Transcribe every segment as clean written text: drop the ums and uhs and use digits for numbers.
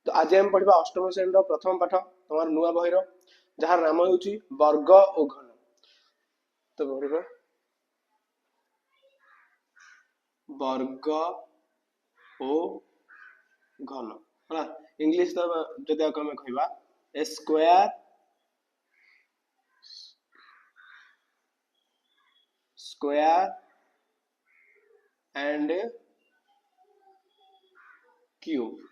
तो आज आम पढ़ा अष्टम श्रेणी प्रथम पाठ तुम नुआ बही जार नाम हूँ वर्ग और घन। तो पढ़ा वर्ग और घन है इंग्लिश तो जदि आम कहवा ए स्क्वायर स्क्वायर एंड क्यूब।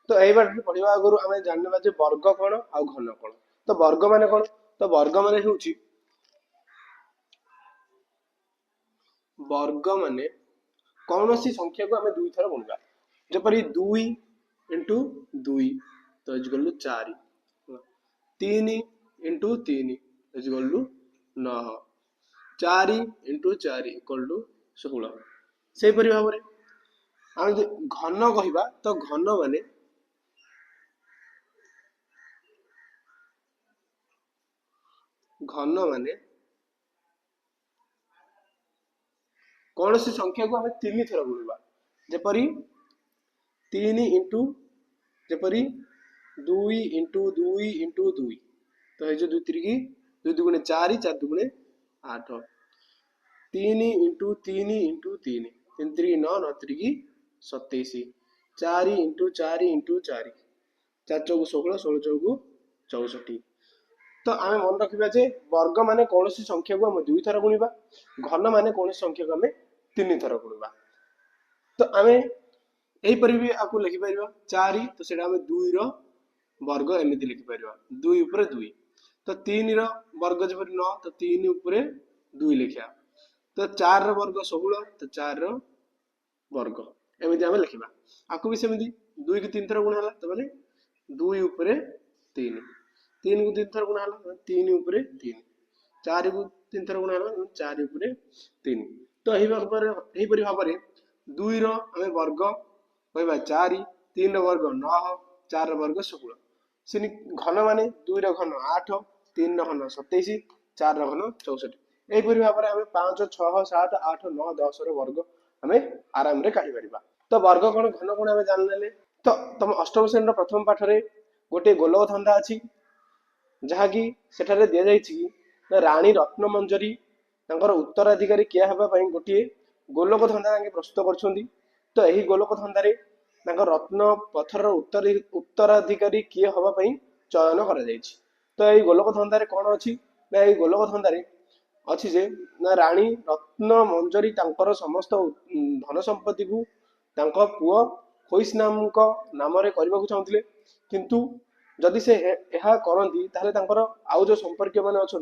तो यही बात पढ़ा आगु आम जानवा वर्ग कौन आ घन कौन। तो वर्ग माने कौन तो वर्ग माने वर्ग माने कौन सी संख्या को आम दुई थर गुणवा जपरी 2 इंटू 2 तो equal to 4 3 into 3 equal to 9 4 into 4 equal to 16 से परि भाव में आम घन कहवा तो घन माने कौन सी संख्या को आम 3 थर गुणवा जपरी 3 इंटू जपरी 2 इंटू 2 इंटू 2 तो ये 2 3 2 दुगुणे 4 4 दुगुणे 8 3 इंटू 3 इंटू 3 3 3 9 9 3 27 4 इंटू 4 इंटू 4 4 चौक 16 16 चौक 64। तो आम मन रखा जे वर्ग माने कौन सी संख्या को आम 2 थर गुणवा घन माने कौन सी संख्या को आम 3 थर गुणवा। तो आम यहीपर भी आपको लिखिपर 4 तो से 2 वर्ग एमती लिखिपर 2 उपर 2 तो 3 वर्ग जब 9 तो 3 उपर 2 लिखा तो 4 वर्ग 16 तो 4 वर्ग एमती आम लिखा आपको भी सेमती 2 की 3 थर गुणा है तो मैंने 2 उपर 3 3 को 3 थर गुणा है 3 उपर 3 4 को 3 थर गुणा है 4 उपर 3 तो यहीपरि भाव में 2 आम वर्ग कहवा 4 3 वर्ग 9 4 वर्ग 16 से घन माने 2 घन 8 3 घन 27 4 घन 64 यहीपरि भाव में आम 5 6 7 8 9 10 वर्ग आम आराम से काढ़ी पार। तो वर्ग कौन घन कौन आम जान तो तुम अष्टम श्रेणी प्रथम पाठ में गोटे गोलक धंदा अच्छी जहाँकि सेठारे दि जाइए राणी रत्नमंजरी उत्तराधिकारी किया हेबाई गोटे गोलक धंदा प्रस्तुत कर। तो यही गोलक धंदारे रत्न पथर उत्तराधिकारी किए हवाई चयन कर। तो यही गोलक धंदारे कौन अच्छी ना यही गोलक धंदारे अच्छी जे ना राणी रत्नमंजरी समस्त धन संपत्ति को पुओ खोइस नाम नाम करने चाहते किंतु जदि से यह करती आउ जो संपर्क मैंने अच्छा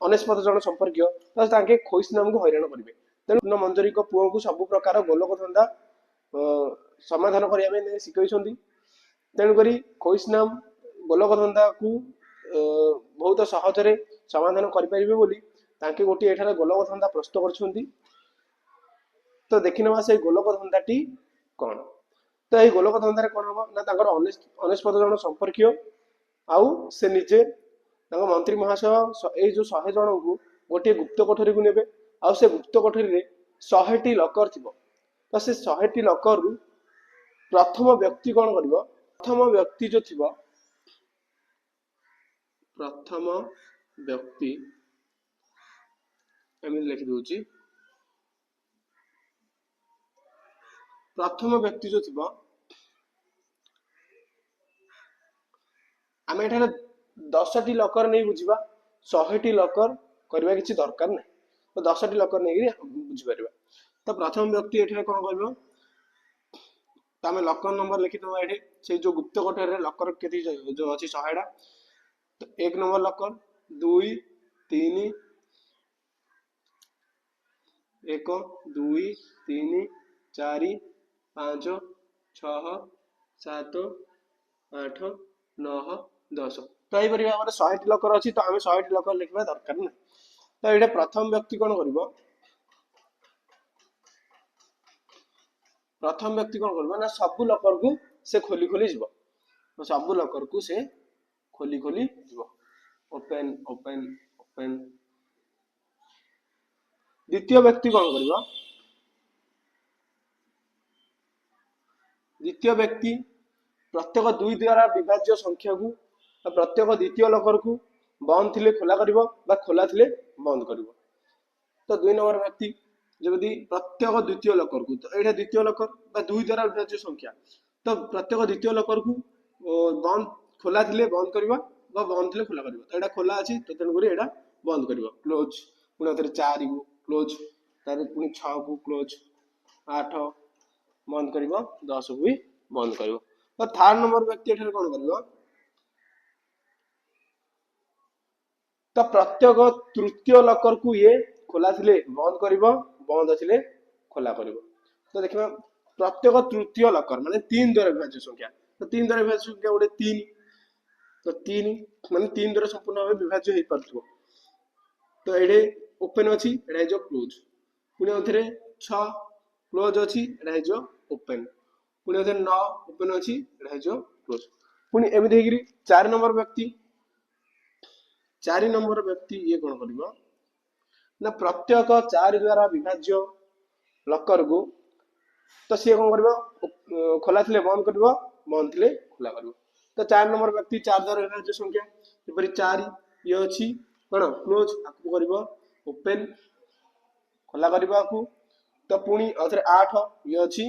19 जन संपर्क तो खोइस नाम को हैरान करेंगे तेणु मंजरी पुओ को सब प्रकार गोलक धंदा समाधान करने शिखई तेणुक खोइस नाम गोलक धंदा को बहुत सहजरे समाधान करेंगे गोटे एठार गोलक धंदा प्रस्तुत कर। तो देखी ना से गोलक धंदाटी कौन तो यही गोलक धंदारे कौन हम ना 19 जन संपर्क आउ से निजे मंत्री महाशय ये जो 100 जन को गोटे गुप्त कोठरी को नेबे आउ से गुप्त कोठरी रे 100टी लकर थी तो से 100टी लकर रु प्रथम व्यक्ति कौन कर प्रथम व्यक्ति जो थी प्रथम व्यक्ति एम लिखि दूची प्रथम व्यक्ति जो थी आम एठार 10टी लकर नहीं बुझा 100टी लकर करवा किसी दरकार ना तो 10टी लकर नहीं बुझीपर। तो प्रथम व्यक्ति ये कौन कर तो आम लकर नंबर लिखिदबा ये से जो गुप्त कोठरी लकर के जो अच्छी 100टा तो 1 नंबर लकर 2 3 1 2 3 4 5 6 7 8 9 10 तो यही भाव में 100टी लकर अच्छी तो आम 100टी लकर लिखा दरकार ना। तो ये प्रथम व्यक्ति कौन कर प्रथम व्यक्ति कौन कर ना सब लकर को से खोली खोली जीव तो सब लकर को से खोली खोली जीव ओपन ओपन ओपन। द्वितीय व्यक्ति कौन कर द्वितीय व्यक्ति प्रत्येक दुई द्वारा विभाज्य संख्या को प्रत्येक द्वितीय लकर को बंद थिले खोला करिवो बा खोला थिले बंद करिवो। तो 2 नंबर व्यक्ति जबकि प्रत्येक द्वितीय लकर को तो एटा द्वितीय लकर बा दुई द्वारा विभाज्य संख्या तो प्रत्येक द्वितीय लकर को बंद खोला थिले बंद करिवो बा बंद थिले खोला करिवो। तो एटा खोला अछि तो तेन करी एटा बंद करिवो क्लोज पुनी अथरे 4 को क्लोज तारे पुनी 6 को क्लोज 8 बंद करिवो 10 को भी बंद करिवो। तो थर्ड नंबर व्यक्ति एठारे कोन करिवो तो प्रत्येक तृतीय लकर को ये खोला थिले बंद करिवो बंद थिले खोला करिवो। तो देखिबा प्रत्येक तृतीय लकर माने 3 द्वारा विभाज्य संख्या तो 3 द्वारा विभाज्य संख्या गोटे 3 तो 3 माने 3 द्वारा संपूर्ण भाव विभाज्य हे परथो। तो एडे ओपन अछि एडा जो क्लोज पुनी अथरे 6 क्लोज अछि एडा जो ओपन पुनी अथरे 9 ओपन अछि एडा जो क्लोज पुनी एमि देगिरी 4 नंबर व्यक्ति 4 नंबर व्यक्ति ये कोन करिवो ना प्रत्येक 4 द्वारा विभाज्य लकर को तो सी कौन कर खोला थिले बंद कर बंद थिले खोला कर। तो 4 नंबर व्यक्ति 4 द्वारा विभाज्य संख्या जेपरि 4 ये अछि कोन क्लोज आकु करबो ओपन खोला करबा को तो पुनी अथरे 8 ये अछि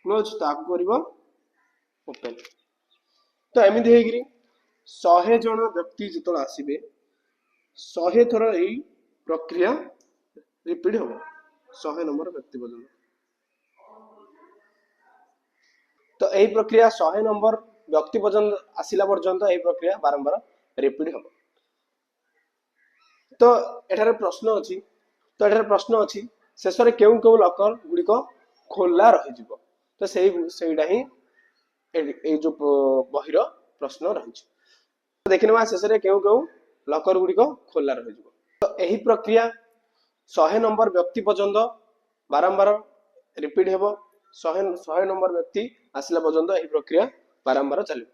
क्लोज ताकु करबो ओपन। तो एमिति हेगिरी 100 जन व्यक्ति जतल आसीबे 100 थर एई प्रक्रिया रिपीट हो 100 नंबर व्यक्ति पर्यंत। तो यही प्रक्रिया 100 नंबर व्यक्ति पर्यंत आसिला पर्यंत यही प्रक्रिया बारंबार रिपीट हम। तो एठारे प्रश्न अछि तो एठारे प्रश्न अछि शेष रे केउ केउ लकर गुडिक खोला रहि जिवो तो सेइडा ही ए जो बहिर प्रश्न रहि छि। तो देखिनवा शेष रे केउ केउ लकर गुडिक खोला रहि जिवो। तो यही प्रक्रिया 100 नंबर व्यक्ति पर्यंत बारंबार रिपीट हेबो 100 नंबर व्यक्ति आसिला पर्यंत यही प्रक्रिया बारंबार चलिबो।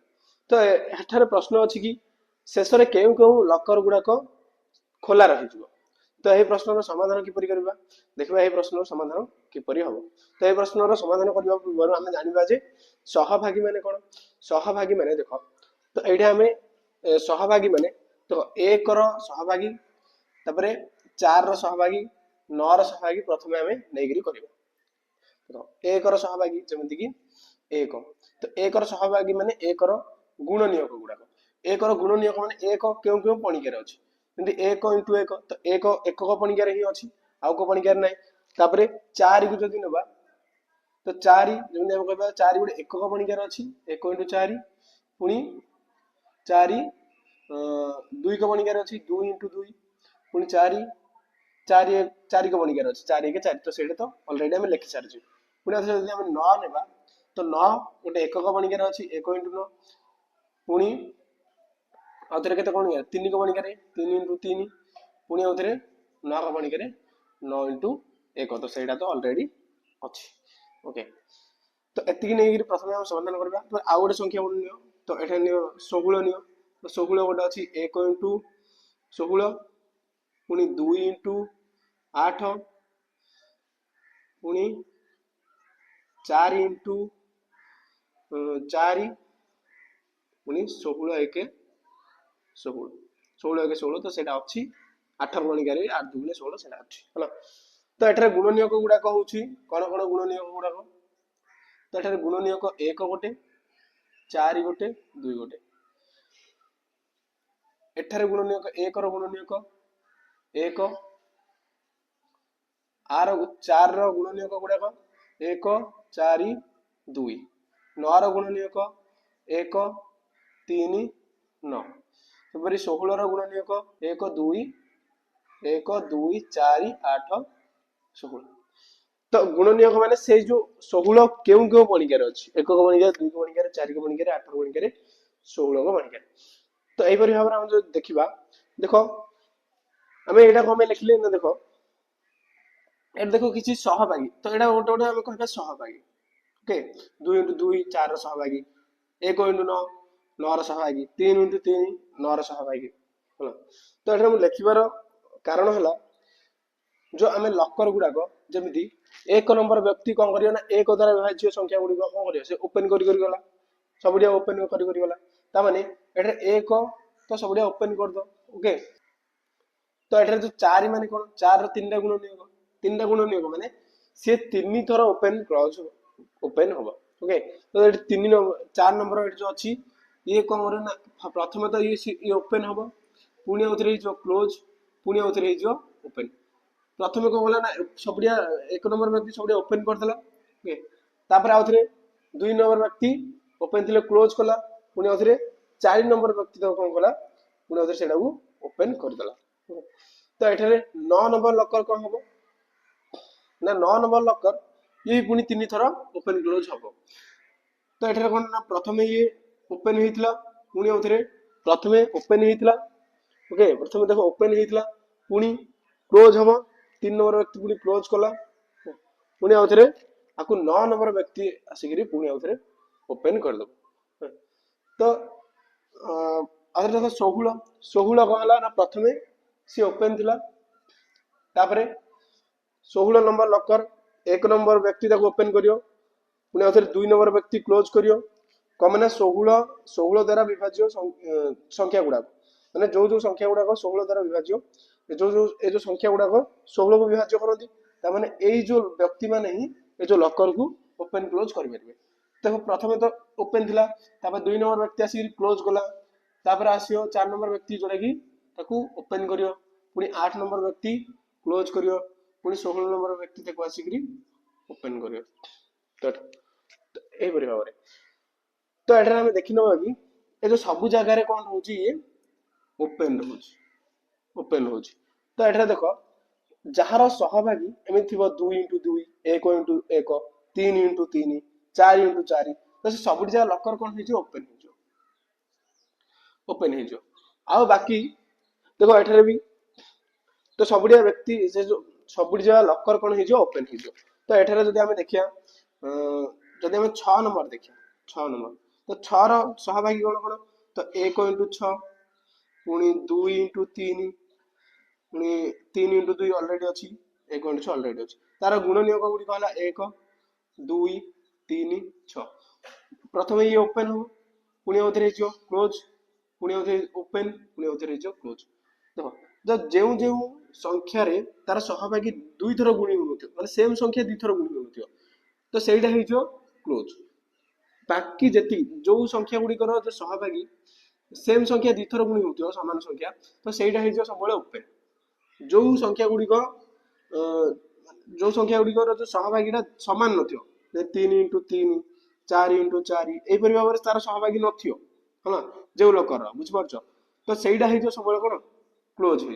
तो एठारे प्रश्न अछि कि शेष रे केउ केउ लकर गुडाक खोला रहि जिवो। तो यही प्रश्नर समाधान किपरि करबा देखबा यही प्रश्नर समाधान किपरि हबो। तो यही प्रश्नर समाधान करबा पूर्व हम जानिबा जे सहभागी माने कोन सहभागी माने देखो तो एठा हमें सहभागी माने तो 1 रो सहभागी तबरे 4 रो सहभागी 9 रो सहभागी प्रथमे हमें नेगिरी करबा। तो 1 रो सहभागी जेमति कि 1 तो 1 रो सहभागी माने 1 रो गुणनियक गुडाक 1 रो गुणनियक माने 1 केउ केउ पणिकेर अछि किंतु 1 into 1 तो 1 एकक पणिकार ही अछि आउ को पणिकार नै। तापरे 4 को जदि नबा तो 4 जेमति हम कहबा 4 गुडे एकक पणिकार अछि 1 into 4 पुनी 4 2 को पणिकार अछि 2 into 2 पुनी 4 4 को पणिकार अछि 4 1 4 तो सेडे तो ऑलरेडी हम लिखि सारछि। पुनी जदि हम 9 नेबा तो 9 गुडे एकक पणिकार अछि 1 into 9 पुनी आउथरे केते कोन 3 को पणिकार 3 into 3 पुनी आउथरे 9 को पणिकार 9 into 1 तो सेडा तो ऑलरेडी अछि। ओके तो एतिकी नै प्रथमे हम समाधान करबा। तो आ गोटे संख्या बोल नियो तो एठा नियो 16 नियो तो 16 गोटे अछि 1 into 16 पुनी 2 into 8 पुनी 4 into 4 पुनी 16 1 16 16 1 16 तो सेटा अछि 8 गणिकारे 8 2 16 सेटा अछि हला। तो एठारे गुणनियक गुडा को होछि कोन कोन गुणनियक गुडा को तो एठारे गुणनियक 1 गोटे 4 गोटे 2 गोटे एठारे गुणनियक 1 रो गुणनियक 1 आर 4 रो गुणनियक गुडा को 1 4 2 9 रो गुणनियक 1 3 9 तबरी 16 रो गुणनियक 1 2 1 2 4 8 16 तो गुणनियक माने से जो 16 केउ केउ पणिकार अछि 1 को पणिकार 2 को पणिकार 4 को पणिकार 8 को पणिकार 16 को पणिकार। तो एई परि भाबरा हम जो देखिबा देखो हमें एटा को हमें लिखले न देखो ए देखो किछि सहभागी तो एटा गोटे गोटे हम कहबा सहभागी ओके 2 into 2 4 रो सहभागी 1 into 9 9 रो सहभागी 3 into 3 9 रो सहभागी हला। तो एटा हम लिखिबार कारण हला जो आम लकर गुड़ाक जमी एक नंबर व्यक्ति कौन कर एक द्वारा विभाज्य संख्या गुड़िक कौन कर से ओपन करगला सब ओपन करगला ताने एक तो सब ओपन कर दो ओके। तो ये जो चार मान कौन चार तीन गुण नियोग तीन गुण नियोग माने सी तीन थर ओपन क्लोज ओपन हम ओके। तो ये तीन नंबर चार नंबर जो अच्छी ये कौन कर प्रथम तो ये ओपन हम पुणी आउे क्लोज पुणी आउे ओपन प्रथम कौन गला ना सब एक नंबर व्यक्ति सब ओपन करदेला ओके। तापर आउ थे दुई नंबर व्यक्ति ओपन थे क्लोज कला पुणी आउे चार नंबर व्यक्ति तो कौन कला पुणी आउे से ओपन करदेला। तो ये 9 नंबर लकर कौन हम ना 9 नंबर लकर ये पुणी तीन थर ओपन क्लोज हम। तो ये कौन ना प्रथम ये ओपन होता पुणी आउे प्रथम ओपन होता ओके प्रथम देखो ओपन होता पुणी क्लोज हम तीन नंबर व्यक्ति पुणी क्लोज कला पुणी आउे आपको 9 नंबर व्यक्ति आसिक पुणी आउे ओपन करदे। तो आगे देखो 16 16 कौन है ना प्रथम सी ओपन थिला तापरे 16 नंबर लकर एक नंबर व्यक्ति ओपन करियो पुणी आउे दुई नंबर व्यक्ति क्लोज करियो कम ना 16 16 द्वारा विभाज्य संख्या गुड़ाक मैंने जो जो संख्या गुड़ाक 16 द्वारा विभाज्य जो संख्या गुड़ाक 16 को विभाज्य करती ताने यही जो व्यक्ति मैंने ही ये जो लकर को ओपन क्लोज करेंगे। देखो प्रथम तो ओपन थिला तापर दुई नंबर व्यक्ति आसिक क्लोज कला तापर आसियो 4 नंबर व्यक्ति जोटा कि ताकू ओपन करियो पुणी 8 नंबर व्यक्ति क्लोज करियो पुणी 16 नंबर व्यक्ति ताकू आसिक ओपन करियो। तो ए भाव में तो ये आम देखी ना कि ये जो सब जगह कौन रोचे ये ओपन रोच ओपन रोच। तो ये देख जार सहभागी एम थी 2 इंटू 2 1 इंटू 1 3 इंटू 3 4 इंटू 4 तो सब जगह लकर कौन हो ओपन हो बाकी देखो ये भी तो सब व्यक्ति से जो सब जगह लकर कौन हो ओपन हो। तो ये जब आम देखिया जब आम 6 नंबर देखिया 6 नंबर तो 6 सहभागी कौन कौन तो 1 इंटू 6 पुणी 2 इंटू 3 पुणी 3 इंटू 2 अलरेडी अच्छी 1 इंटू 6 अलरेडी अच्छी तार गुण नियोग गुड़िक है 1 2 3 6 प्रथम ये ओपन हम पुणी आउे क्लोज पुणी आउे ओपन पुणी आउे क्लोज। देखो जब जो जो संख्यार तार सहभागी दुई थर गुणी हो माने सेम संख्या दुई थर गुणी हो तो सहीटा हो क्लोज। बाकी जी जो संख्या गुड़िकर जो सहभागी सेम संख्या दुई थर गुणी हो सामान संख्या तो सहीटा हो सब ओपन। जो संख्या गुड़िक जो संख्या गुड़िकर जो सहभागीटा सामान न 3 इंटू 3 4 इंटू 4 यहपरी भाव में तार सहभागी ना जो लकर बुझिपार तो सहीटा हो सब कौन क्लोज हो।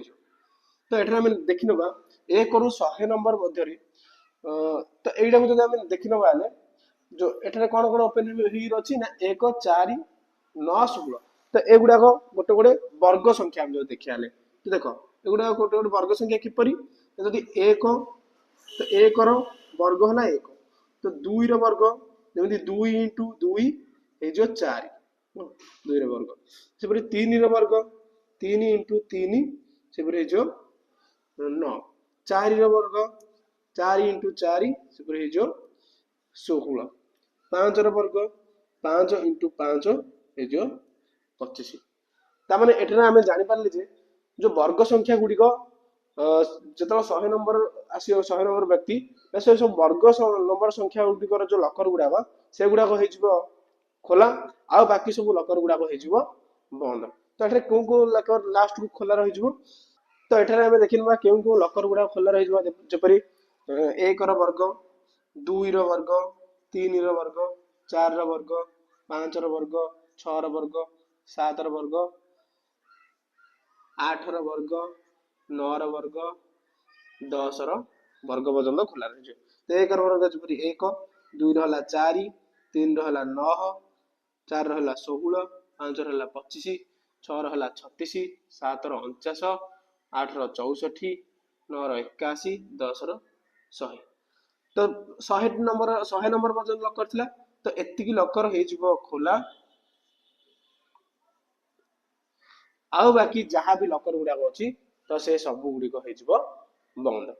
तो ये आम देखी ना 1 रु 100 नंबर मध्य तो यहीटा को जब देखी ना जो एठारे कौन कौन ओपन अच्छी ना 1 4 9 16 तो एगुड़ाक गोटे गोटे वर्ग संख्या जो देखा तो देख एगुड़ा गोटे गोटे वर्ग संख्या किपरि जदि 1 तो 1 वर्ग है 1 तो 2 वर्ग जमी 2 इंटू 2 हो 4 2 वर्ग से 3 वर्ग 3 इंटू 3 से 9 4 वर्ग 4 इंटू 4 से 16 5 वर्ग 5 इंटू 5 हो 25 ताने एठारे आम जापारे जे जो वर्ग संख्या गुड़िक जो 100 नंबर आसो 100 नंबर व्यक्ति से सब वर्ग नंबर संख्या गुड़िकर जो लकर गुड़ाक से गुड़ाक हो खोला आ बाकी सब लकर गुड़ाक हो बंद। तो ये कौ कौ लकर लास्ट को खोला रही तो ये आम देखा क्यों क्यों लकर गुड़ाक खोला रही जपरी 1 वर्ग 2 वर्ग 3 वर्ग 4 वर्ग 5 वर्ग 6 वर्ग 7 वर्ग 8 वर्ग 9 वर्ग 10 वर्ग पर्यटन खोला रही। तो 1 वर्ग जपरी 1 2 रहा 4 3 रहा 9 4 रहा 16 5 रहा 25 6 रहा 36 7 49 8 64 9 81 10 100 तो 100 नंबर पर्यटन लकर थिला तो एतिकी लकर हो खोला आउ बाकी जहाँ भी लकर गुड़ाक अच्छी तो से सब गुड़िक हो बंद।